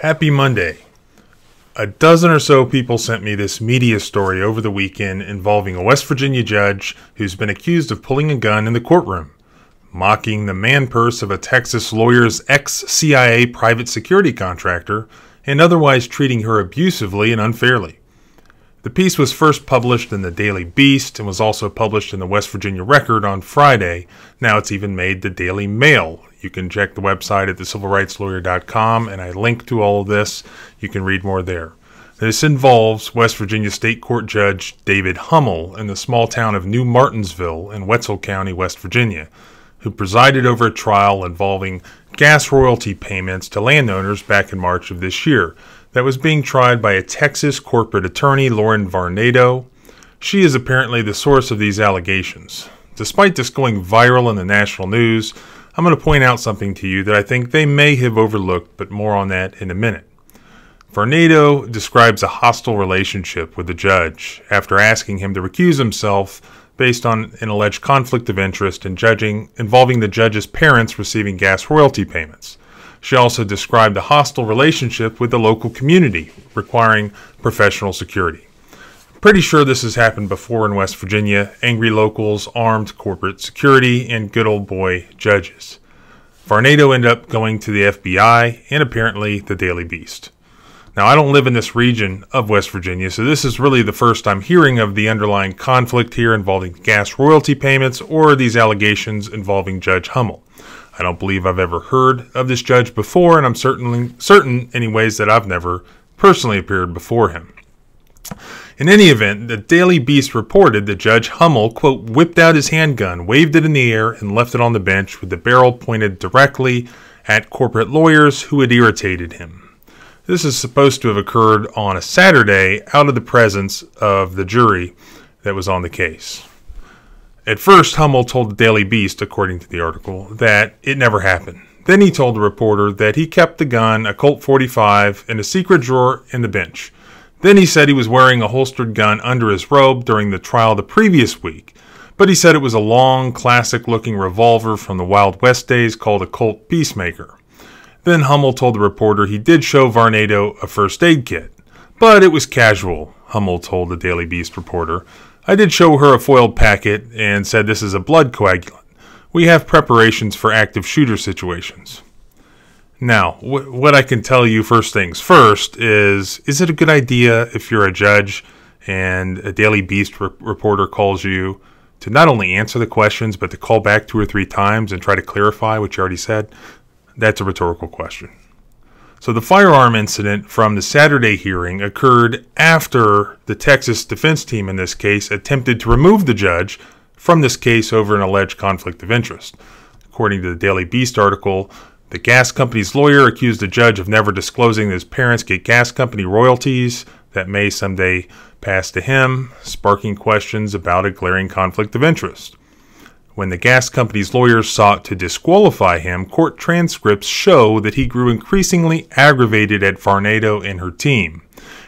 Happy Monday. A dozen or so people sent me this media story over the weekend involving a West Virginia judge who's been accused of pulling a gun in the courtroom, mocking the man purse of a Texas lawyer's ex-CIA private security contractor, and otherwise treating her abusively and unfairly. The piece was first published in the Daily Beast and was also published in the West Virginia Record on Friday. Now it's even made the Daily Mail. You can check the website at thecivilrightslawyer.com, and I link to all of this. You can read more there. This involves West Virginia State Court Judge David Hummel in the small town of New Martinsville in Wetzel County, West Virginia, who presided over a trial involving gas royalty payments to landowners back in March of this year that was being tried by a Texas corporate attorney, Lauren Varnado. She is apparently the source of these allegations. Despite this going viral in the national news, I'm going to point out something to you that I think they may have overlooked, but more on that in a minute. Varnado describes a hostile relationship with the judge after asking him to recuse himself based on an alleged conflict of interest in judging involving the judge's parents receiving gas royalty payments. She also described a hostile relationship with the local community, requiring professional security. Pretty sure this has happened before in West Virginia: angry locals, armed corporate security, and good old boy judges. Varnado ended up going to the FBI and apparently the Daily Beast. Now, I don't live in this region of West Virginia, so this is really the first I'm hearing of the underlying conflict here involving gas royalty payments or these allegations involving Judge Hummel. I don't believe I've ever heard of this judge before, and I'm certain anyways that I've never personally appeared before him. In any event, the Daily Beast reported that Judge Hummel, quote, whipped out his handgun, waved it in the air, and left it on the bench with the barrel pointed directly at corporate lawyers who had irritated him. This is supposed to have occurred on a Saturday out of the presence of the jury that was on the case. At first, Hummel told the Daily Beast, according to the article, that it never happened. Then he told the reporter that he kept the gun, a Colt .45, in a secret drawer in the bench. Then he said he was wearing a holstered gun under his robe during the trial the previous week, but he said it was a long, classic-looking revolver from the Wild West days called a Colt Peacemaker. Then Hummel told the reporter he did show Varnado a first aid kit, but it was casual, Hummel told the Daily Beast reporter. I did show her a foiled packet and said this is a blood coagulant. We have preparations for active shooter situations. Now, what I can tell you first things first is it a good idea if you're a judge and a Daily Beast reporter calls you to not only answer the questions, but to call back 2 or 3 times and try to clarify what you already said? That's a rhetorical question. So the firearm incident from the Saturday hearing occurred after the Texas defense team in this case attempted to remove the judge from this case over an alleged conflict of interest. According to the Daily Beast article, the gas company's lawyer accused the judge of never disclosing that his parents get gas company royalties that may someday pass to him, sparking questions about a glaring conflict of interest. When the gas company's lawyers sought to disqualify him, court transcripts show that he grew increasingly aggravated at Varnado and her team.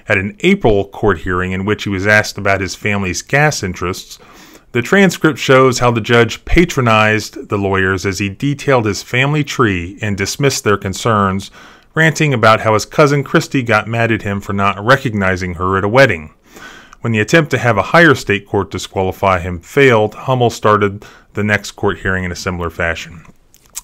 At an April court hearing in which he was asked about his family's gas interests, the transcript shows how the judge patronized the lawyers as he detailed his family tree and dismissed their concerns, ranting about how his cousin Christy got mad at him for not recognizing her at a wedding. When the attempt to have a higher state court disqualify him failed, Hummel started the next court hearing in a similar fashion.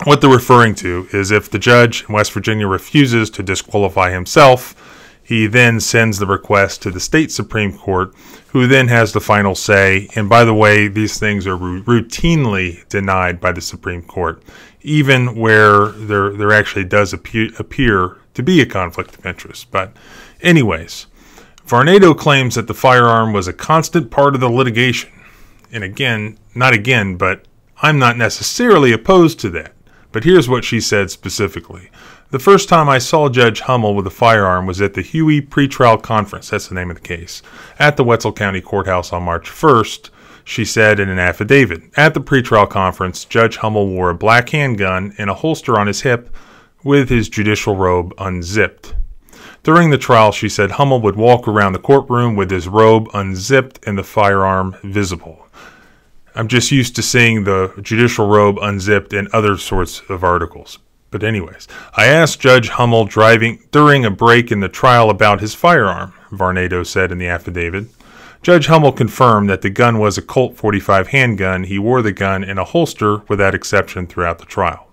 What they're referring to is if the judge in West Virginia refuses to disqualify himself, he then sends the request to the state Supreme Court, who then has the final say. And by the way, these things are routinely denied by the Supreme Court, even where there actually does appear to be a conflict of interest. But anyways, Varnado claims that the firearm was a constant part of the litigation. And but I'm not necessarily opposed to that. But here's what she said specifically. The first time I saw Judge Hummel with a firearm was at the Huey pretrial conference, that's the name of the case, at the Wetzel County Courthouse on March 1st, she said in an affidavit. At the pretrial conference, Judge Hummel wore a black handgun and a holster on his hip with his judicial robe unzipped. During the trial, she said Hummel would walk around the courtroom with his robe unzipped and the firearm visible. I'm just used to seeing the judicial robe unzipped in other sorts of articles. But anyways, I asked Judge Hummel during a break in the trial about his firearm, Varnado said in the affidavit. Judge Hummel confirmed that the gun was a Colt .45 handgun. He wore the gun in a holster without exception throughout the trial.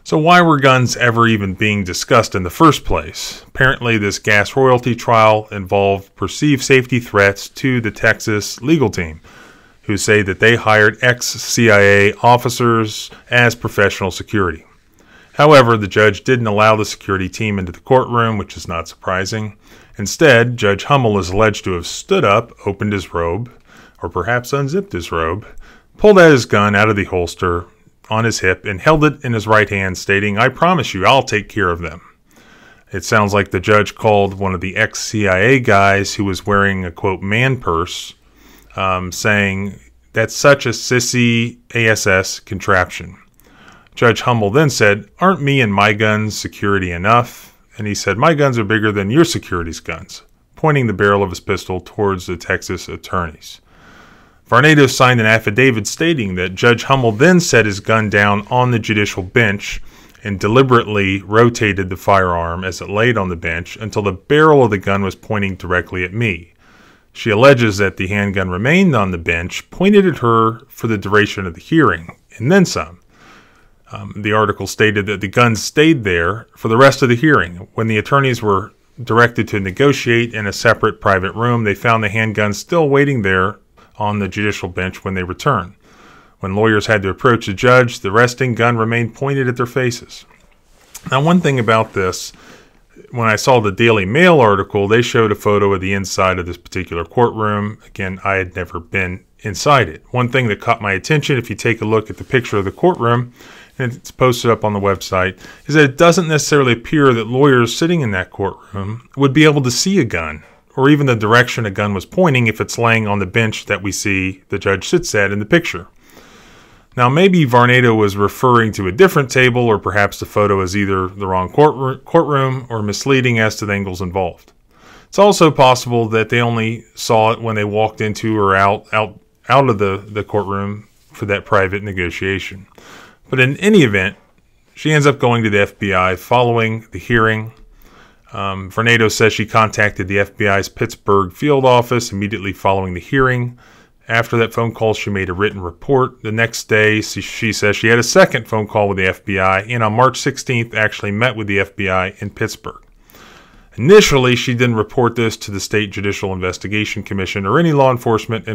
So why were guns ever even being discussed in the first place? Apparently this gas royalty trial involved perceived safety threats to the Texas legal team, who say that they hired ex-CIA officers as professional security. However, the judge didn't allow the security team into the courtroom, which is not surprising. Instead, Judge Hummel is alleged to have stood up, opened his robe, or perhaps unzipped his robe, pulled out his gun out of the holster on his hip, and held it in his right hand, stating, "I promise you, I'll take care of them." It sounds like the judge called one of the ex-CIA guys who was wearing a, quote, man purse, saying, "That's such a sissy ASS contraption." Judge Hummel then said, "Aren't me and my guns security enough?" And he said, "My guns are bigger than your security's guns," pointing the barrel of his pistol towards the Texas attorneys. Varnado signed an affidavit stating that Judge Hummel then set his gun down on the judicial bench and deliberately rotated the firearm as it laid on the bench until the barrel of the gun was pointing directly at me. She alleges that the handgun remained on the bench, pointed at her for the duration of the hearing, and then some. The article stated that the gun stayed there for the rest of the hearing. When the attorneys were directed to negotiate in a separate private room, they found the handgun still waiting there on the judicial bench when they returned. When lawyers had to approach the judge, the resting gun remained pointed at their faces. Now, one thing about this, when I saw the Daily Mail article, they showed a photo of the inside of this particular courtroom. Again, I had never been inside it. One thing that caught my attention, if you take a look at the picture of the courtroom, and it's posted up on the website, is that it doesn't necessarily appear that lawyers sitting in that courtroom would be able to see a gun, or even the direction a gun was pointing if it's laying on the bench that we see the judge sits at in the picture. Now, maybe Varnado was referring to a different table, or perhaps the photo is either the wrong courtroom or misleading as to the angles involved. It's also possible that they only saw it when they walked into or out of the courtroom for that private negotiation. But in any event, she ends up going to the FBI following the hearing. Varnado says she contacted the FBI's Pittsburgh field office immediately following the hearing. After that phone call, she made a written report. The next day, she says she had a second phone call with the FBI, and on March 16th actually met with the FBI in Pittsburgh. Initially, she didn't report this to the State Judicial Investigation Commission or any law enforcement